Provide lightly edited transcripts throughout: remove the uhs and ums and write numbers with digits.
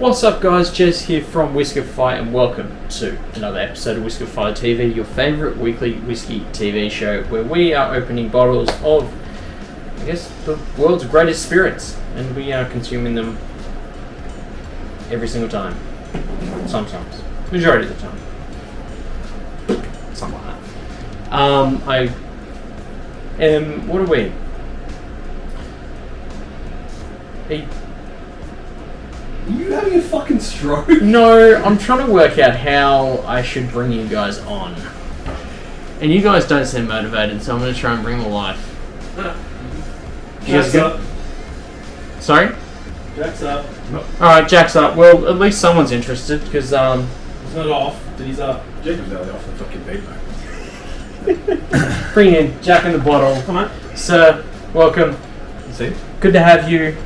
What's up guys, Jez here from Whiskefy and welcome to another episode of WhiskefyTV, your favourite weekly whiskey TV show where we are opening bottles of, I guess, the world's greatest spirits and we are consuming them every single time. Sometimes. Majority of the time. Something like that. What are we? Are you having a fucking stroke? No, I'm trying to work out how I should bring you guys on. And you guys don't seem motivated, so I'm going to try and bring the life. You guys good? Sorry? Jack's up. Alright, Jack's up. Well, at least someone's interested, because, He's not off, but he's up. Jacob's nearly off the fucking beat, mate. bring in Jack in the bottle. Come on. Sir, welcome. See? Good to have you.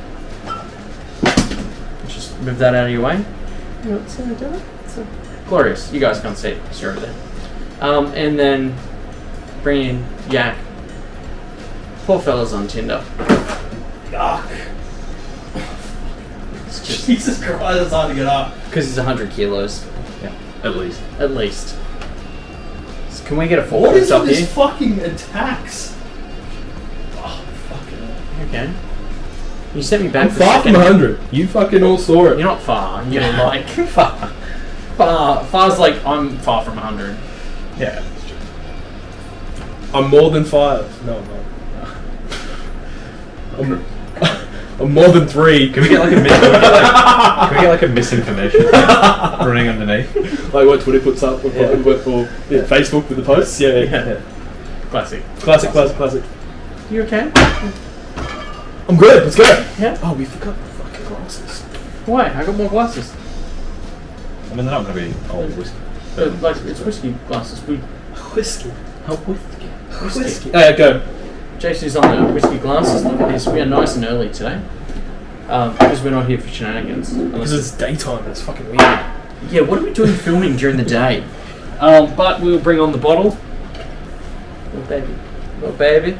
Just move that out of your way. It's glorious. You guys can't see it. It's over there. And then bring in Jack. Poor fella's on Tinder. Yuck. It's just Jesus Christ, it's hard to get up. because he's 100 kilos. Yeah, at least. At least. So can we get a What fork is up all here? these fucking attacks? Oh, fucking hell. Okay. You sent me back I'm for a far from second. 100. You fucking all saw it. You're not far. You're like far. Far's like I'm far from 100. Yeah, that's true. I'm more than 5. No, I'm not. I'm more than 3. Can we get like a misinformation running underneath? Like what Twitter puts up, or Facebook with the posts? Yeah. Classic. Classic. You okay? I'm good, let's go. Yeah. Oh, we forgot the fucking glasses. Why? I got more glasses. I mean, they're not going to be old whiskey. Like it's whiskey glasses. Whiskey. Oh, whiskey. Whiskey. Oh, yeah, go. JC's on the whiskey glasses. Look at this. We are nice and early today. Because we're not here for shenanigans. Because it's daytime, it's fucking weird. Yeah, what are we doing filming during the day? But we'll bring on the bottle. Little baby.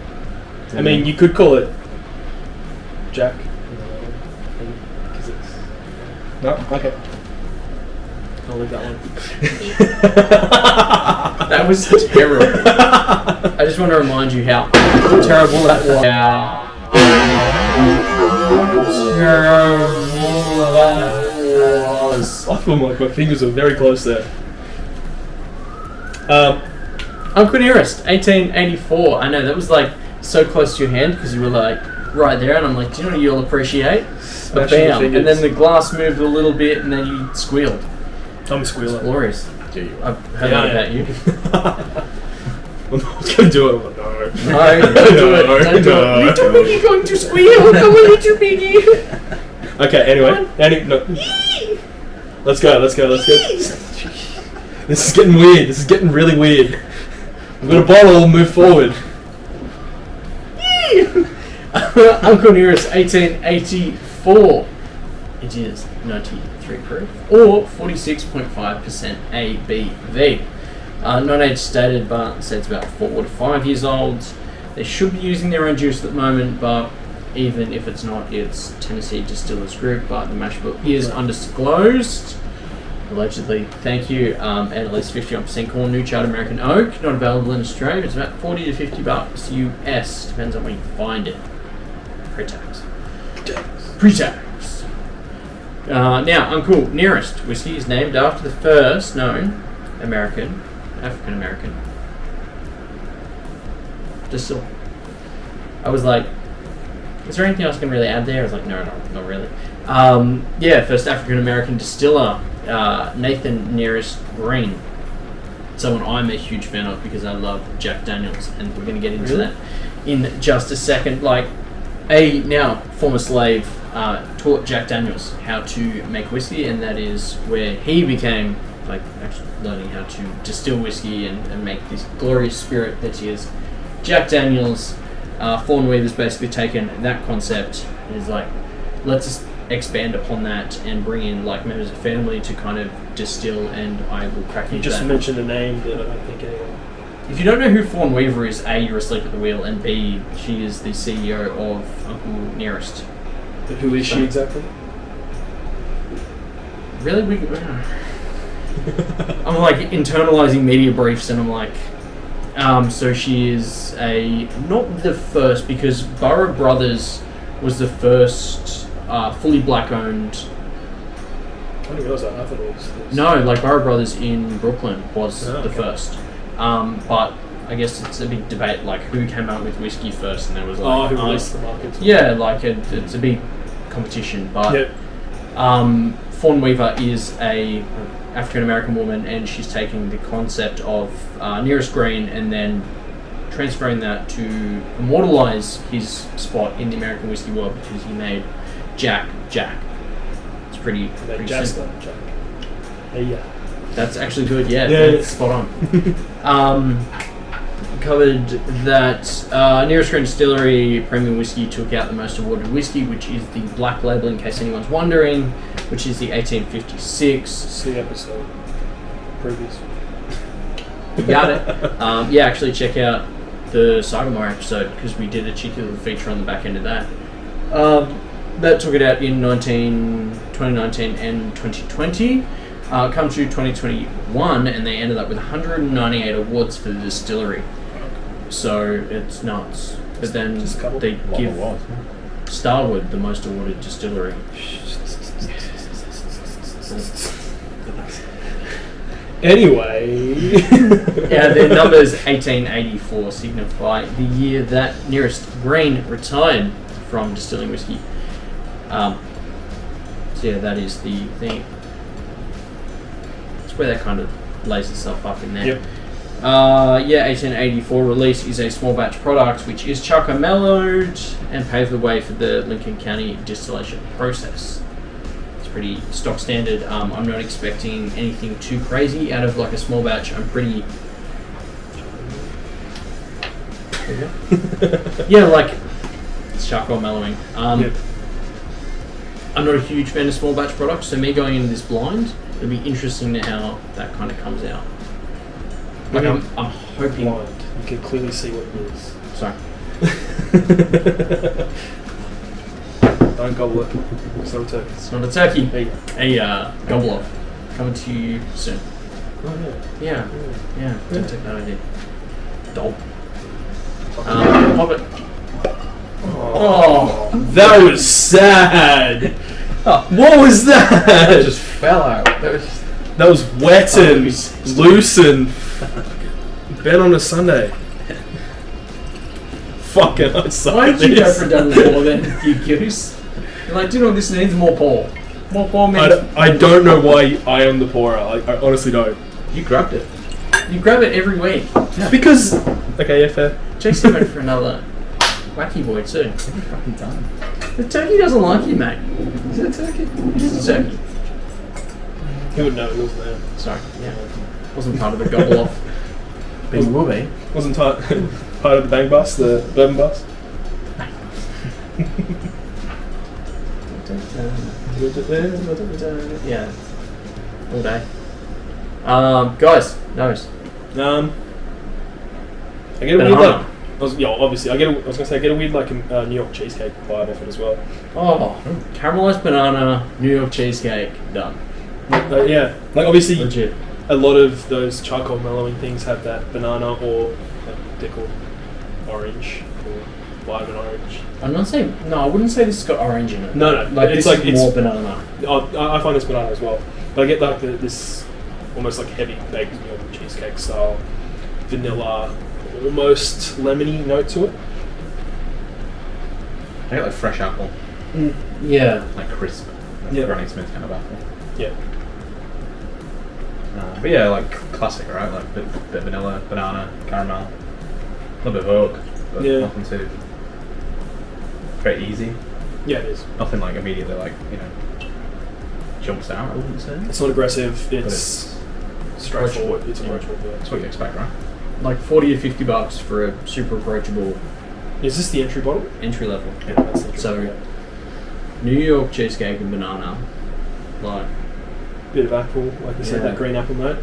I mean, you could call it Jack. Because it's... No? Okay. I'll leave that one. That was terrible. I just want to remind you how terrible that was. Terrible that was. I feel like my fingers are very close there. Uncle Nearest, 1884. I know, that was like so close to your hand because you were like right there, and I'm like, do you know what you'll appreciate? But bam, and then the glass moved a little bit, and then you squealed. I'm a squealer. Glorious. Gee, I've heard that about you. I was going to do it. I'm like, no. No, don't do it. Don't do it. You told me you're going to squeal. Come on, little piggy. Okay, anyway. No. Let's go. This is getting weird. This is getting really weird. We've got a bottle, move forward. Uncle Nearest, 1884. It is 93 proof, or 46.5% ABV. Non-age stated, but says about 4 to 5 years old. They should be using their own juice at the moment, but even if it's not, it's Tennessee Distillers Group, but the mash bill is undisclosed. Allegedly, thank you. And at least 51% corn, new charred American oak, not available in Australia. It's about 40 to 50 bucks US, depends on where you find it. Pre-tax. Now, Uncle Nearest whiskey is named after the first known African American distiller. I was like, is there anything else I can really add there? I was like, no, not really. First African American distiller, Nathan Nearest Green. Someone I'm a huge fan of because I love Jack Daniels, and we're going to get into that in just a second. Like, a now former slave taught Jack Daniels how to make whiskey, and that is where he became like actually learning how to distill whiskey and make this glorious spirit that is Jack Daniels. Fawn Weaver's basically taken that concept and is like, let's just expand upon that and bring in like members of family to kind of distill, and I will crack into that. You just mentioned a name that I don't think anyone... If you don't know who Fawn Weaver is, A, you're asleep at the wheel, and B, she is the CEO of Uncle Nearest. Who is she exactly? really? I'm like internalizing media briefs, and I'm like, so she is not the first, because Burrow Brothers was the first fully black owned. I didn't realise that. I thought it was. No, like Burrow Brothers in Brooklyn was the okay. first. But I guess it's a big debate, like who came out with whiskey first, and there was like, who released the market? yeah, like it's a big competition. But Fawn Weaver is a African American woman, and she's taking the concept of Nearest Green and then transferring that to immortalize his spot in the American whiskey world, because he made Jack. It's pretty Jasper. simple. Yeah. That's actually good, yeah. Yeah. Spot on. Covered that Nearest Distillery Premium Whiskey took out the most awarded whiskey, which is the black label, in case anyone's wondering, which is the 1856. See episode previous. You got it. Yeah, actually check out the Sagamore episode, because we did a cheeky little feature on the back end of that. That took it out in 2019 and 2020. Come to 2021, and they ended up with 198 awards for the distillery. So it's nuts. But then they give Starwood the most awarded distillery. Anyway. Yeah, their numbers 1884 signify the year that Nearest Green retired from distilling whiskey. So yeah, that is the thing. Where that kind of lays itself up in there. Yep. 1884 release is a small batch product, which is chucker mellowed and paved the way for the Lincoln County distillation process. It's pretty stock standard. I'm not expecting anything too crazy out of like a small batch. I'm pretty. Yeah, like it's charcoal mellowing. Yep. I'm not a huge fan of small batch products, so me going into this blind, it'll be interesting to how that kind of comes out. Like I'm hoping. Blind. You can clearly see what it is. Sorry. Don't gobble it. It's not a turkey. It's not a turkey. Hey. A gobble off. Coming to you soon. Oh Yeah. yeah. Don't take that idea. Doll. Pop it. Oh, that was sad. Oh. What was that? It just fell out. That was wet and loose and been on a Sunday. Fucking, I suck Why at did you go this. for a double pour then, you goose? You're like, do you know what this needs? More pour. More pour means... I don't know why I am the pourer. I honestly don't. You grabbed it. You grab it every week. Because... Okay, yeah, fair. Jason went for another wacky boy too. Every fucking time. The turkey doesn't like you, mate. Is it a turkey? It is a turkey. He would know, he wasn't there. Sorry, yeah. Wasn't part of the gobble off. But you will be. Wasn't part of the bang bus, the bourbon bus. Yeah. All day. Guys, nose. I get a weird Banana. obviously. I was gonna say I get a weird like New York cheesecake vibe off it as well. Oh, caramelized banana, New York cheesecake, done. Yeah, like obviously Legit. a lot of those charcoal mellowing things have that banana or like they're called orange or vitamin orange. I'm not saying, no, I wouldn't say this has got orange in it. No, Like, it's this like is more banana. I find it's banana as well, but I get like this almost like heavy baked New York cheesecake style vanilla, almost lemony note to it. I get like fresh apple, Yeah. like crisp. Yeah. Granny Smith kind of apple. Yeah. But yeah, like classic, right? Like bit of vanilla, banana, caramel, a little bit of oak, but Yeah. nothing too. Very easy. Yeah, it is. Nothing like immediately like jumps out. I wouldn't say. It's not aggressive. But It's straightforward. It's approachable. Yeah. That's what you expect, right? Like 40 or 50 bucks for a super approachable Is this the entry bottle? entry level. Yeah, that's the entry So, bottle, yeah. New York cheesecake and banana. Like, Bit of apple, like you said, Yeah. that green apple note.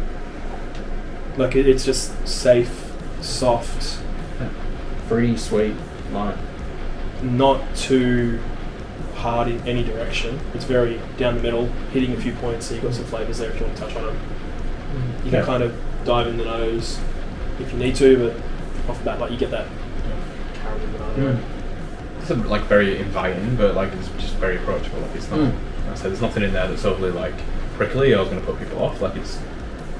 Like it's just safe, soft, fruity, sweet. Like, not too hard in any direction. It's very down the middle, hitting a few points, so you've got some flavours there if you want to touch on them. You can kind of dive in the nose if you need to, but off the bat, like you get that caramel banana. It's like very inviting, but like it's just very approachable. Like it's not. Like I said, there's nothing in there that's overly like prickly or going to put people off. Like it's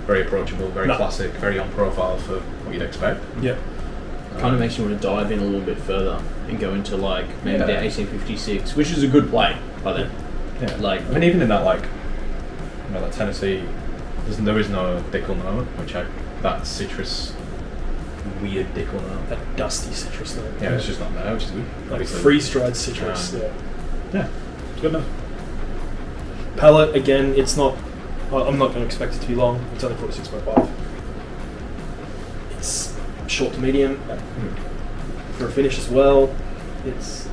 very approachable, very classic, very on profile for what you'd expect. Yeah. Kind of makes you want to dive in a little bit further and go into like maybe the 1856, which is a good play by then. Yeah. Like, I mean, even in that like, you know, that Tennessee, there is no Dickel note, which that citrus, weird Dickel note. That dusty citrus note. Yeah, it's just not there, which is good. Like Obviously. freeze-dried citrus. Yeah, it's good enough. Palate, again, it's not. I'm not going to expect it to be long. It's only 46.5. It's short to medium for a finish as well. It's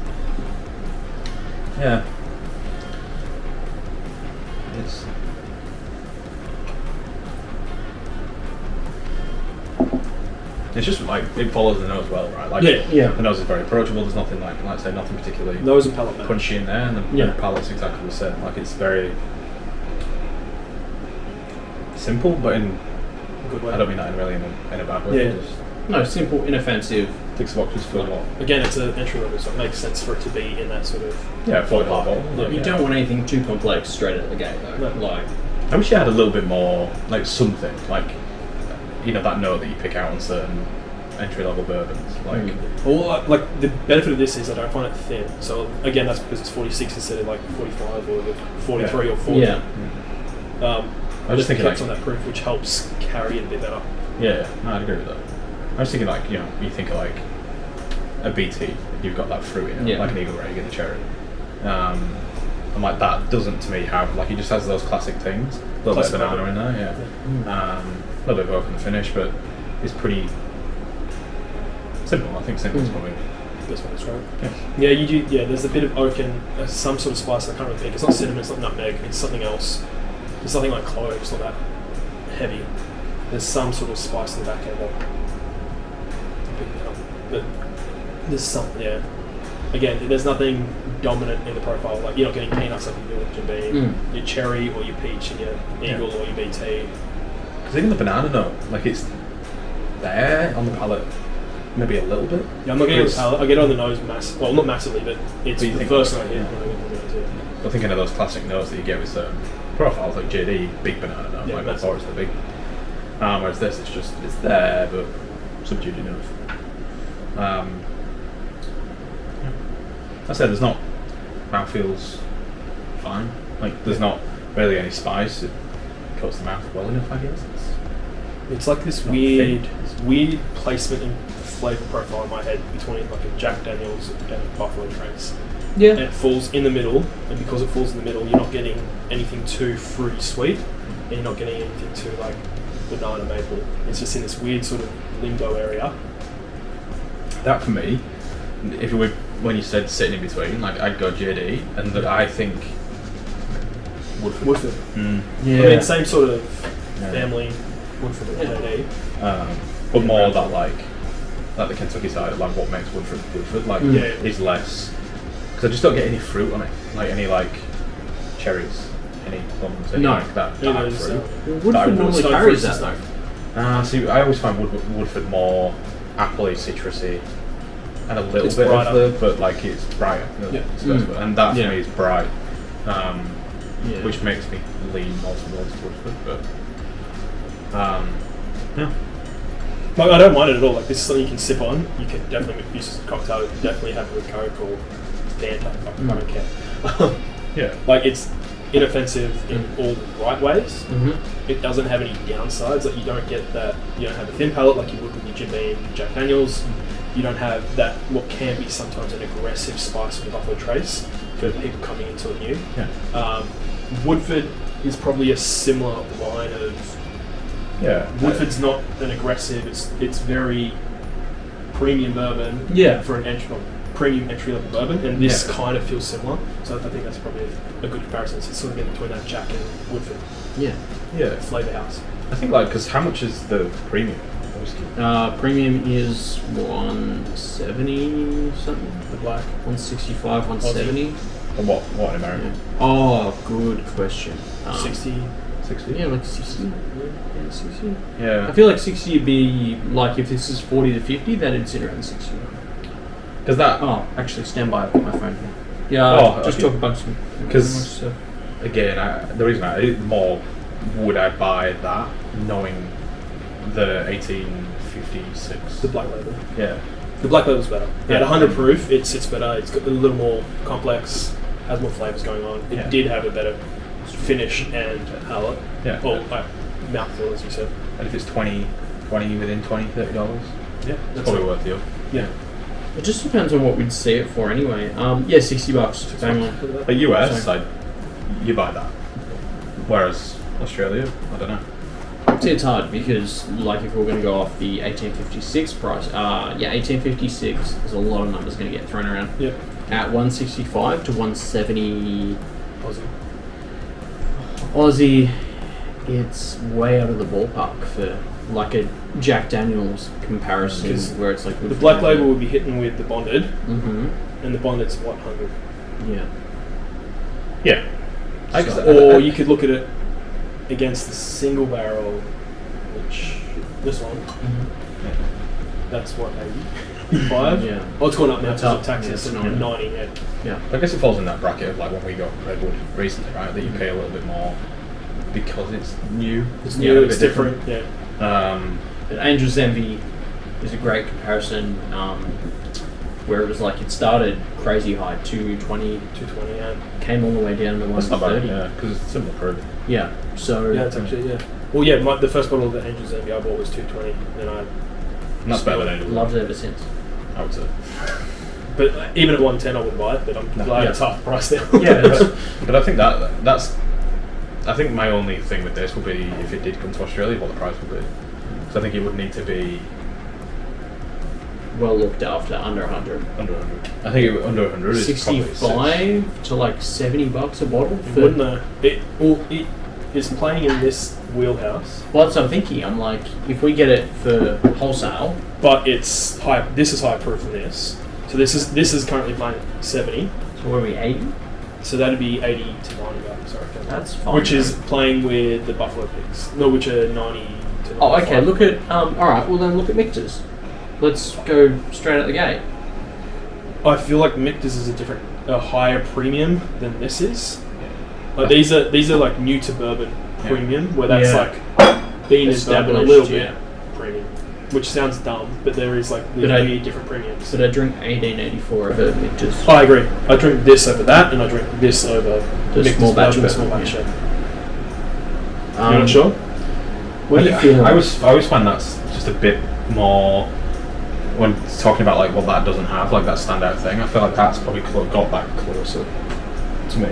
it's just like it follows the nose well, right? Like the nose is very approachable. There's nothing like I say, nothing particularly nose and palate punchy in there, and the palate's exactly the same. Like it's very simple, but in a good way. I don't mean that in a bad way. Yeah. No, simple, inoffensive. Ticks the boxes for a lot. Again, it's an entry level, so it makes sense for it to be in that sort of $40 bottle. You don't want anything too complex straight at the gate, though. No. Like, I wish you had a little bit more, like something, like you know that note that you pick out on certain entry level bourbons, like. Well, like the benefit of this is I don't find it thin. So again, that's because it's 46 instead of like 45 or 43 or 40. Yeah. I was just thinking on that proof, which helps carry it a bit better. Yeah, no, I'd agree with that. I was thinking like, you know, you think of like a BT, you've got that fruit in it, like an Eagle Ray, you get the cherry. And like that doesn't to me have, like it just has those classic things. A little bit of banana in there, a little bit of oak in the finish, but it's pretty simple. I think simple is probably this one is right. Yeah, you do. Yeah, there's a bit of oak and some sort of spice. I can't really think. It's not cinnamon. It's not nutmeg. It's something else. It's something like clove. It's not that heavy. There's some sort of spice in the back end. But there's some. Yeah. Again, there's nothing dominant in the profile. Like you're not getting peanuts like you do with Jim Beam, your cherry or your peach and your Eagle or your BT. Because even the banana note, like it's there on the palate. Maybe a little bit. Yeah, I'm not getting it on the palate. I get it on the nose well, not massively, but it's the first note here. I'm thinking of those classic notes that you get with certain profiles, like JD, big banana note, like that's always the big. Whereas this, it's there, but subdued enough. I said there's not. Mouthfeel's fine. Like there's not really any spice. It coats the mouth well enough, I guess. It's like this weird placement and flavour profile in my head between like a Jack Daniels and a Buffalo Trace. Yeah. And it falls in the middle, and because it falls in the middle, you're not getting anything too fruity sweet, and you're not getting anything too like banana maple. It's just in this weird sort of limbo area. That for me, if it were when you said sitting in between, like I'd go JD, and I think Woodford. Yeah. I mean, same sort of family. Woodford and JD. But more that like the Kentucky side, like what makes Woodford like is less, because I just don't get any fruit on it, like any like cherries, any plums, any like that fruit. Woodford normally carries that though. See, I always find Woodford more appley, citrusy, and a little bit brighter. of the, but like it's brighter. And that for me is bright, which makes me lean more towards Woodford, but. Like, I don't mind it at all. Like this is something you can sip on. You can definitely use as a cocktail. You can definitely have it with Coke or Fanta. I don't care. Like it's inoffensive in all the right ways. It doesn't have any downsides. Like you don't get that. You don't have a thin palate like you would with your Jim Beam, Jack Daniels. You don't have that. What can be sometimes an aggressive spice with the Buffalo Trace for people coming into it new. Woodford is probably a similar line of. Woodford's not an aggressive. It's very premium bourbon. For an premium entry level bourbon, and this kind of feels similar. So I think that's probably a good comparison. It's sort of in between that Jack and Woodford. Flavour house. I think like because how much is the premium whiskey? Premium is 170 something. The black 165, 170. What in America? Oh, good question. 60. 60? Yeah, like 60. Yeah, 60. Yeah. I feel like 60 would be like if this is 40 to 50, then it's around 60. Does that... Oh, actually, stand by. I've got my phone here. Yeah, just okay. talk about some. Because, again, the reason more would I buy that knowing the 1856? The black label. Yeah. The black label's better. Yeah. At 100 proof, it's better. It's got a little more complex, has more flavours going on. It did have a better finish and palate. Yeah. Or mouthfeel, as you said. And if it's 20 within $20, $30, Yeah. it's probably worth the deal. Yeah. It just depends on what we'd see it for anyway. Yeah, $60. Bang on. But US, you buy that. Whereas Australia, I don't know. See, it's hard because, like, if we're going to go off the 1856 price, 1856, there's a lot of numbers going to get thrown around. Yep. At 165 to 170 Aussie. Aussie, it's way out of the ballpark for like a Jack Daniels comparison, where it's like the black label would be hitting with the bonded, and the bonded's 100. Yeah. Yeah. Or you could look at it against the single barrel, which this one. That's what 85. Yeah. Oh, it's gone up now It's because up. of taxes. Yeah, and it's 90. Yeah. I guess it falls in that bracket of like when we got Redwood recently, right? That you pay a little bit more because it's new. It's new. It's different. Yeah. But Angel's Envy is a great comparison, where it was like it started crazy high, 220, Yeah. came all the way down to That's not bad, 130. yeah, because it's similar proof. Yeah. So Yeah, it's actually Well, yeah. The first bottle of the Angel's Envy I bought was 220, and I. And that's better than Angel. loved it ever since. I would say. But even at 110, I wouldn't buy it. But I'm glad it's half the price now. Yeah. But I think that's. I think my only thing with this would be if it did come to Australia, what the price would be. So I think it would need to be Well looked after, under 100. under 100. I think under 100 is probably 65 to like $70 a bottle. You wouldn't know. It is playing in this wheelhouse, Well, that's what I'm thinking. I'm like, if we get it for wholesale, but it's high. This is higher proof than this. So this is currently playing at 70. so what are we, 80? So that'd be 80 to 90 bucks, I reckon. That's fine. Which is playing with the Buffalo Pigs. No, which are 90 to 95. Oh, okay. Look at alright, well then look at Michter's. Let's go straight out the gate. I feel like Michter's is a higher premium than this is. Like these are like new to bourbon premium, where that's like being established a little bit premium. Which sounds dumb, but there is like really different premiums. But I drink 1884 over Michter's. I agree. I drink this over that, and I drink this over The Michter's small batch Bourbon, bourbon, small batch. yeah. You're not sure? What do you feel? I always find that's just a bit more when talking about like what that doesn't have, like that standout thing. I feel like that's probably got that closer to me.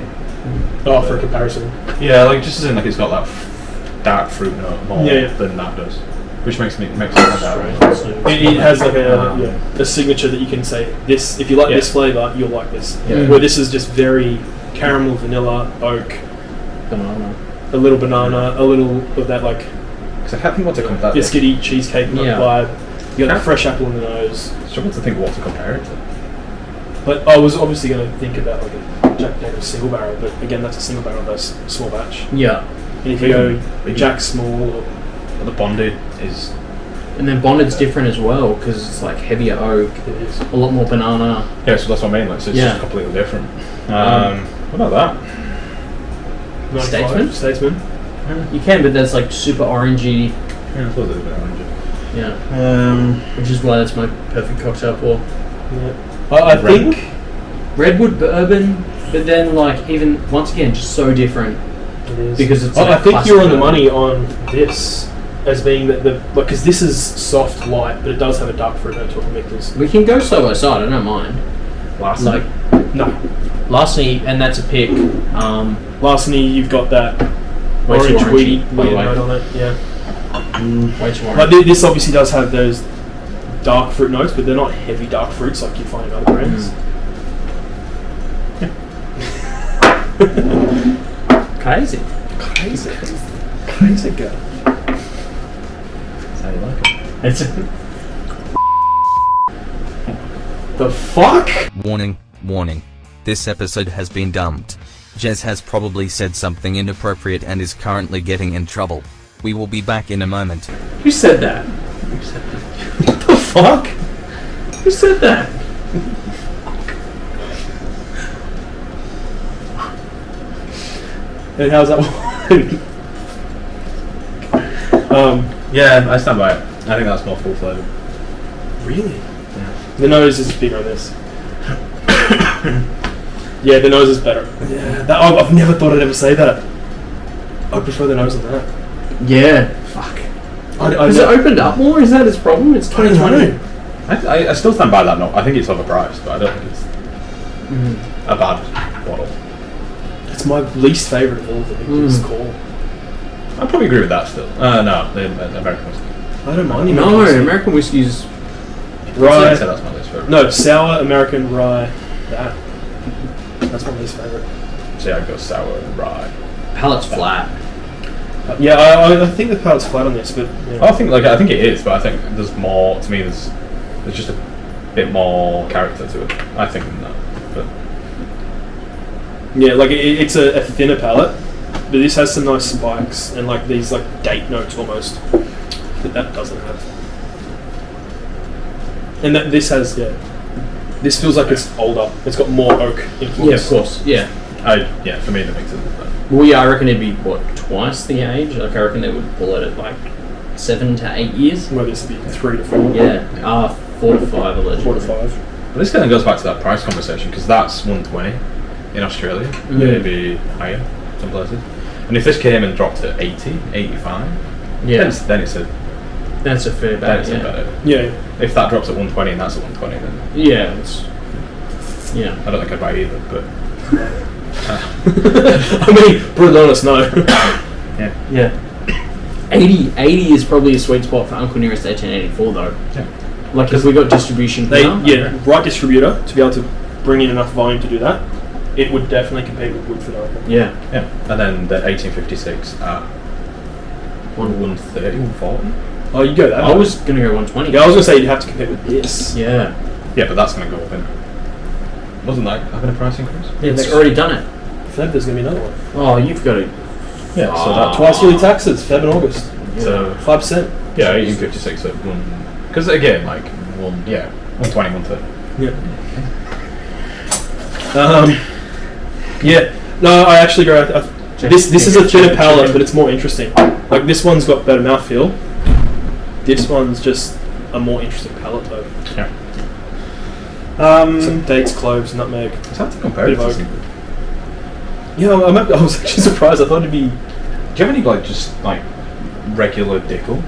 Oh, for comparison. Yeah, like just as in like it's got that dark fruit note more than that does, which makes it stand out. It has like a signature that you can say this. If you like this flavor, you'll like this. Yeah. Where this is just very caramel, vanilla, oak, Banana. a little banana, a little of that like Because I can't think what to compare. biscuity cheesecake vibe. You got the fresh apple in the nose. Struggle to think what to compare it to. But I was obviously going to think about like a Jack Daniel's single barrel, but again, that's a single barrel, that's small batch. Yeah. And if you go Jack Small, or The bonded is. And then bonded's different as well because it's like heavier oak, it is. a lot more banana. Yeah, so that's what I mean. Like, so it's just completely different. What about that? 95, Statesman. You can, but that's like super orangey. Yeah, I suppose it's a bit orange. Yeah. Which is why that's my perfect cocktail pour. Yeah. I think Redwood bourbon, but then like even once again just so different. it is Because it's. I think you're on the money on this as being the because this is soft light, but it does have a dark fruit note to it from Michter's. We can go side by side. I don't mind. Larceny? No, Larceny, and that's a pick. Larceny, you've got that Way too orange orangey, weedy by the way. note on it. Yeah. Way too Like this obviously does have those dark fruit notes, but they're not heavy dark fruits like you find in other brands. Crazy. Crazy girl. That's how you like it. It's The fuck? Warning, warning. this episode has been dumped. Jez has probably said something inappropriate and is currently getting in trouble. We will be back in a moment. Who said that? What the fuck? Who said that? And how's that one? Yeah, I stand by it. I think that's more full flavour. Really? Yeah. The nose is bigger on this. Yeah, the nose is better. Yeah, I've never thought I'd ever say that. I prefer the nose on that. Yeah. Fuck. Has it opened up more? Is that its problem? It's 2020. I still stand by that note. I think it's overpriced, but I don't think it's a bad bottle. It's my least favourite of all of them. It's cool. I'd probably agree with that still. No, the American whiskey. I don't mind. No, American whiskey's Rye. I'd say that's my least favourite. No, sour American rye. That's my least favourite. So yeah, I'd go sour and rye. palate's flat. Yeah, I think the palate's flat on this, but yeah. I think it is, but I think there's more. To me, there's just a bit more character to it. I think than that. But yeah, like it's a thinner palate, but this has some nice spikes and like these like date notes almost that doesn't have. And that this has this feels like it's older. It's got more oak influence. Yeah, of course. Yeah. For me, that makes it. Well, yeah, I reckon it'd be twice the age. Like I reckon they would pull it at like 7 to 8 years. Well, this would be 3 to 4. Yeah, 4 to 5 allegedly. 4 to 5. Well, this kind of goes back to that price conversation because that's 120 in Australia. Maybe higher some places. And if this came and dropped to 80, 85, then it's a fair bet. Yeah. If that drops at 120 and that's at 120, then I don't think I'd buy either. But I mean, brutally honest, no. Yeah. 80 is probably a sweet spot for Uncle Nearest 1884 though. Yeah. Like if we got distribution right distributor to be able to bring in enough volume to do that, it would definitely compete with Woodford, I reckon. Yeah. And then the 1856 at 130, 140. Oh, you go that. I was going to go 120. Yeah, I was going to say you'd have to compete with this. Yeah. Yeah, but that's going to go up in. Wasn't that having a price increase? Yeah, it's already done it. Feb, there's going to be another one. Oh, you've got to. Yeah, so that twice yearly taxes, Feb and August. Yeah. So 5%. Yeah, 1856 at 1. Because again, like 120, 130. Yeah. No, I actually agree. This is a thinner palate, but it's more interesting. Like this one's got better mouthfeel. This one's just a more interesting palate, though. Yeah. Some dates, cloves, nutmeg. It's hard to compare it to something. Yeah, I was actually surprised. I thought it'd be. Do you have any just regular Dickel?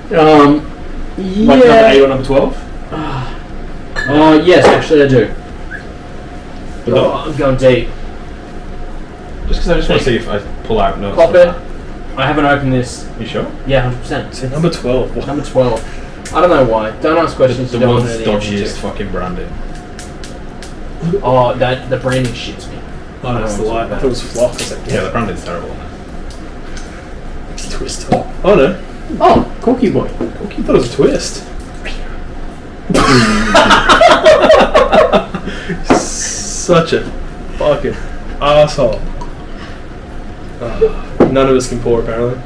Like number 8 or number 12? Oh yes, actually I do. I'm going deep. Just because I just want to see if I pull out notes. Pop it. I haven't opened this. You sure? Yeah, 100%. So number 12. What? Number 12. I don't know why. Don't ask questions. The you don't world's know the answer dodgiest to. fucking branding. Oh, the branding shits me. Oh, that's the light. I thought it was flock. I was like, Yeah, the branding's terrible on that. Twist top. Oh no. Oh, Corky Boy. Corky thought it was a twist. Such a fucking asshole. None of us can pour, apparently.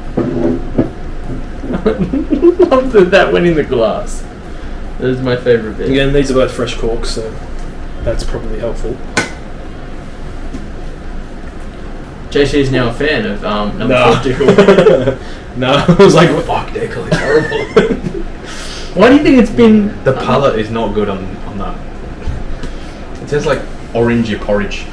Love that went in the glass. That is my favourite bit. Again, these are both fresh corks, so that's probably helpful. JC is now a fan of number 12 Dickel. No, I was like, fuck, Dickel is horrible. Why do you think it's been... The palate is not good on that. It tastes like orangey porridge.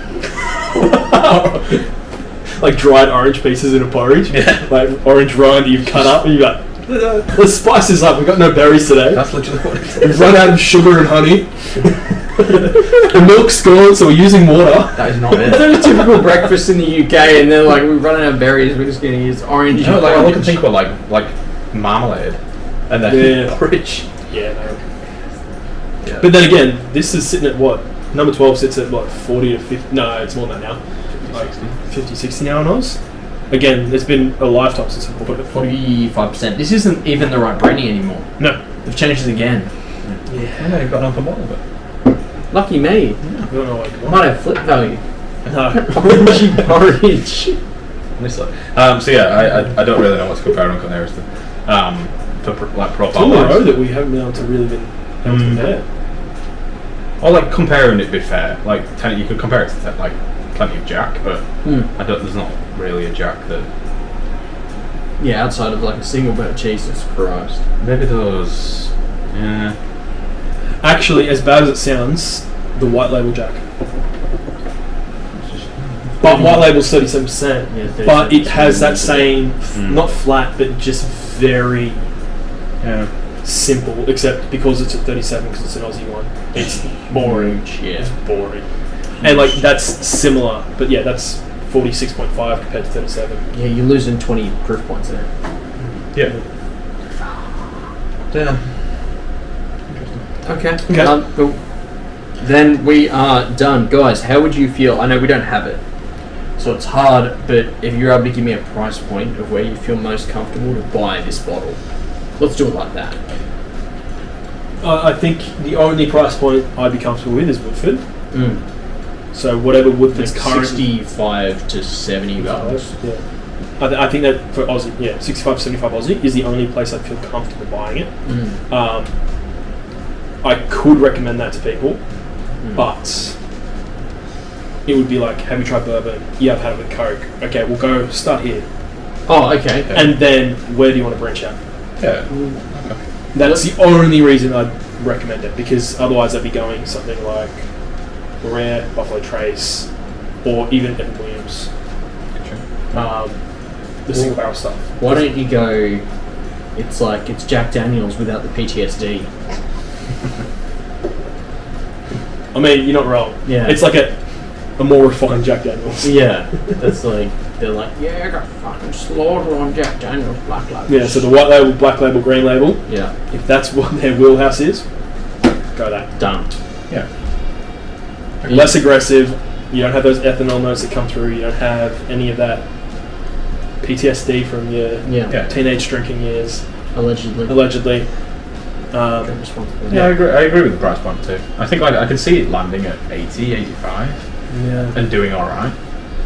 Like dried orange pieces in a porridge. Yeah. Like orange rind that you've cut up and you're like, let's spice this up. We've got no berries today. That's literally what it is. We've run out of sugar and honey. The milk's gone, so we're using water. That is not It's it. a typical breakfast in the UK, and they're like, we're running out of berries, we're just going to use orange. You know, like I look and think about like marmalade and then porridge. Yeah, no. Yeah. But then again, this is sitting at what? Number 12 sits at what, 40 to 50? No, it's more than that now. 50, 60 now on Oz. Again, it's been a lifetime since I bought it. 45%. This isn't even the right branding anymore. No. They've changed it again. Yeah, you've got an open bottle, but Lucky me. I don't know what you Might have flip value. No. Orangey porridge. Honestly. So yeah, I don't really know what to compare Uncle Nearest to. For like profile It's on the wise. road that we haven't been able to really compare. Or like comparing it, to be fair, like you could compare it to like plenty of Jack, but there's not really a Jack that. Yeah, outside of like a single bit of Jesus Christ. Maybe those. Yeah. Actually, as bad as it sounds, the white label Jack. But white label's 37%. Yeah, but it has that same, not flat, but just very simple. Except because it's at 37, because it's an Aussie one. It's boring. Yeah. It's boring. And like that's similar, but yeah, that's 46.5 compared to 37. Yeah, you're losing 20 proof points there. Yeah. Okay. Okay. Cool. Then we are done. Guys, how would you feel? I know we don't have it, so it's hard, but if you're able to give me a price point of where you feel most comfortable to buy this bottle, let's do it like that. I think the only price point I'd be comfortable with is Woodford. So whatever Woodford's Like current 65 to 70 bucks. Yeah. I think that for Aussie, 65 to 75 Aussie is the only place I'd feel comfortable buying it. I could recommend that to people, but it would be like, have you tried bourbon? Yeah, I've had it with Coke. Okay, we'll go start here. Oh, okay. And then where do you want to branch out? Yeah. That's the only reason I'd recommend it, because otherwise I'd be going something like Rare, Buffalo Trace, or even Evan Williams. The single barrel stuff. Why don't you go, it's Jack Daniels without the PTSD. I mean, you're not wrong. Yeah. It's like a more refined Jack Daniels. Yeah, that's like, they're like, yeah, I got fucking slaughtered on Jack Daniels Black Label. Yeah, so the white label, black label, green label, Yeah, if that's what their wheelhouse is, go that. done. Yeah. Less aggressive, you don't have those ethanol notes that come through, you don't have any of that PTSD from your Yeah, teenage drinking years, allegedly. allegedly. Responsible. Yeah, I agree with the price point too. I think I can see it landing at 80, 85 Yeah. and doing alright.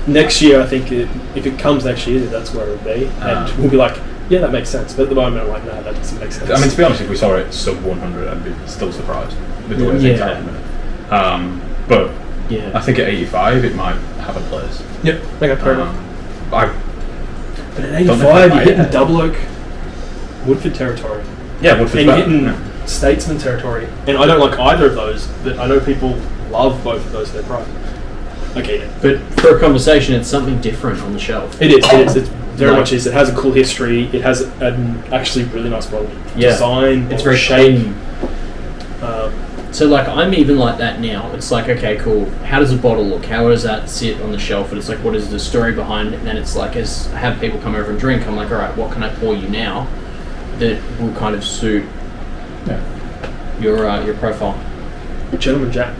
Next year, I think if it comes next year, that's where it'll be, and we'll be like, yeah, that makes sense. But at the moment, I'm like, no, that doesn't make sense. I mean, to be honest, if we saw it sub 100, I'd be still surprised with the way things are at the minute. But Yeah. I think at 85, it might have a place. Yep. Okay, fair enough. But But at don't know if 85, I you're buy hitting it. double oak Woodford territory. yeah, Woodford's And you're better. hitting Statesman territory. And I don't like either of those, but I know people love both of those for their price. Okay, yeah. But for a conversation, it's something different on the shelf. It is. It very Like- much is. It has a cool history. It has an actually really nice bottle design. It's very shape. clean. So like, I'm even like that now. It's like, okay, cool. How does a bottle look? How does that sit on the shelf? And it's like, what is the story behind it? And then it's like, as I have people come over and drink, I'm like, all right, what can I pour you now that will kind of suit your profile? Gentleman Jack.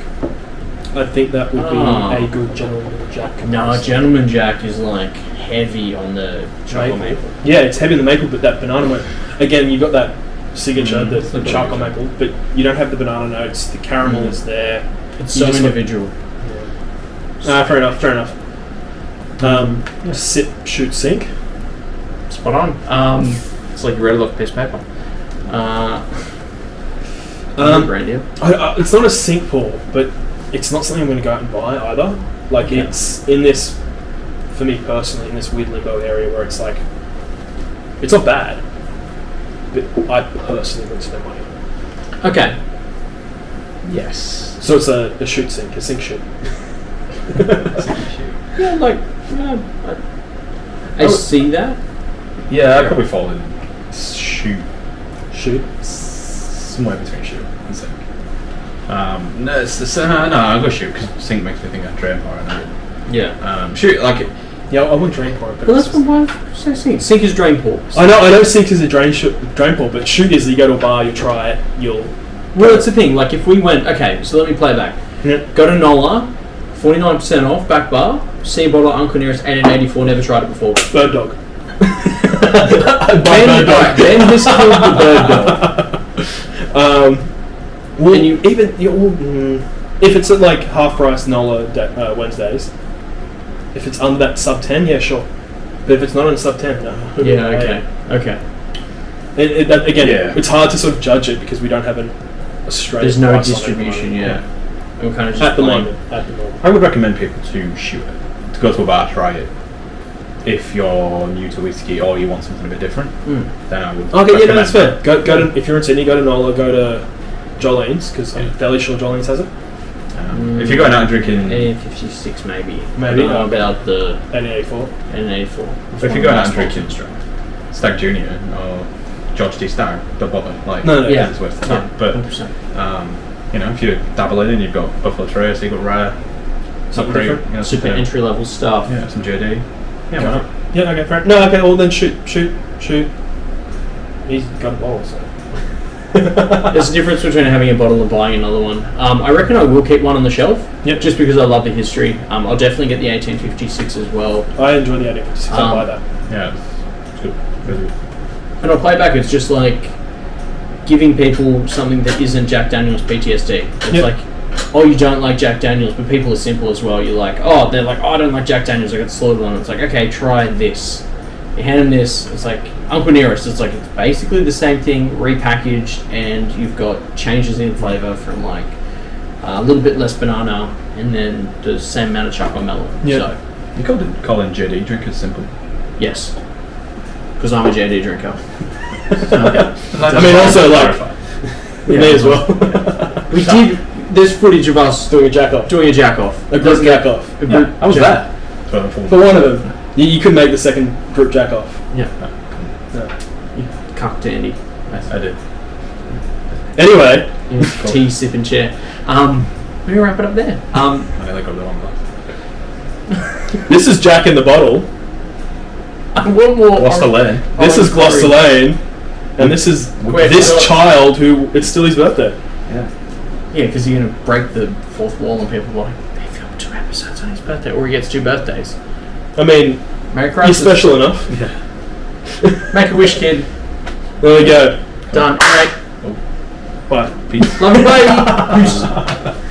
I think that would be Ah. a good Gentleman Jack. No, comparison. Gentleman Jack is like heavy on the chocolate maple. Yeah, it's heavy in the maple, but that banana maple. Again, you've got that signature, the it's like charcoal banana. maple, but you don't have the banana notes. The caramel is there. It's You so just individual. Fair enough. Sip, shoot, sink. Spot on. It's like you read it off a piece of paper. Brand deal. It's not a sink pour, but it's not something I'm going to go out and buy either. Like, Yeah. it's in this, for me personally, in this weird limbo area where it's like, it's not bad, but I personally wouldn't spend money on it. Okay. Yes. So it's a shoot sink, a sink shoot. Yeah, like, I see that. Yeah, I'd probably fall in shoot. Shoot. Somewhere between shoot and sink. No, I'll go shoot because sink makes me think of drain pour. Yeah. Shoot, like, Yeah, I wouldn't drain pour it, but Well, it's that's why I say sink. Sink is drain pour. I know sink is a drain pour, but shoot is you go to a bar, you try it, you'll... Well, that's the thing. Like, if we went, okay, so let me play back. Yeah. Go to Nola, 49% off, back bar. See a bottle of Uncle Nearest 1884. Never tried it before. Bird dog. Ben has killed the bird dog. Well, And you- even if it's at like half price NOLA Wednesdays, if it's under that sub 10, yeah, sure. But if it's not on sub 10, no. Yeah, okay. It's hard to sort of judge it because we don't have a straight. There's no price on it distribution yet. We're kind of just at the playing. moment. I would recommend people to shoot it, to go to a bar, try it. If you're new to whiskey or you want something a bit different, then I would. Okay, yeah, no, that's fair. Go to, if you're in Sydney, go to NOLA, go to Jolene's, because I'm fairly sure Jolene's has it. If you're going out and drinking, A56 maybe. I Maybe. don't know about the 1884. N84. but if you're going out and drinking Stag Junior or George D. Stag, don't bother. Like, No, yeah. it's worth the time. But 100%. you know, if you're dabbling in, you've got Buffalo Trace, you've got Rare, Something Cream, different? you know, Super entry level stuff. yeah, some JD. Yeah, why not? Yeah, okay, fair. No, okay, well then shoot. He's got a bottle, so. There's a difference between having a bottle and buying another one. I reckon I will keep one on the shelf. Yep. Just because I love the history. I'll definitely get the 1856 as well. I enjoy the 1856, I'll buy that. Yeah, it's good. Really good. And I'll play back. It's just like giving people something that isn't Jack Daniel's PTSD. It's like, oh, you don't like Jack Daniels, but people are simple as well. You're like, oh, they're like, oh, I don't like Jack Daniels. I got slaughtered on it. It's like, okay, try this. You hand them this. It's like Uncle Nearest. It's like it's basically the same thing repackaged, and you've got changes in flavour from like a little bit less banana, and then the same amount of chocolate melon. Yeah. So You could call in JD drinkers simple. yes, because I'm a JD drinker. I mean, also, like, me as well. We did. There's footage of us Doing a jack off. a jack off. A group jack off. I was there. For For one of them. You could make the second group jack off. Yeah. No. Cucked Andy. I did. Anyway. Tea sipping chair. Maybe wrap it up there. I nearly got the wrong glass. This is Jack in the bottle. One more. Gloucester Lane. This is Gloucester Lane. And this is this child who, it's still his birthday. Yeah. Yeah, because you're going to break the fourth wall and people are like, they filmed 2 episodes on his birthday, or he gets 2 birthdays. I mean, Merry he's Christmas. special enough. Yeah. Make a wish, kid. There we go. Done. All right. Bye. Peace. Love you, bye. Peace.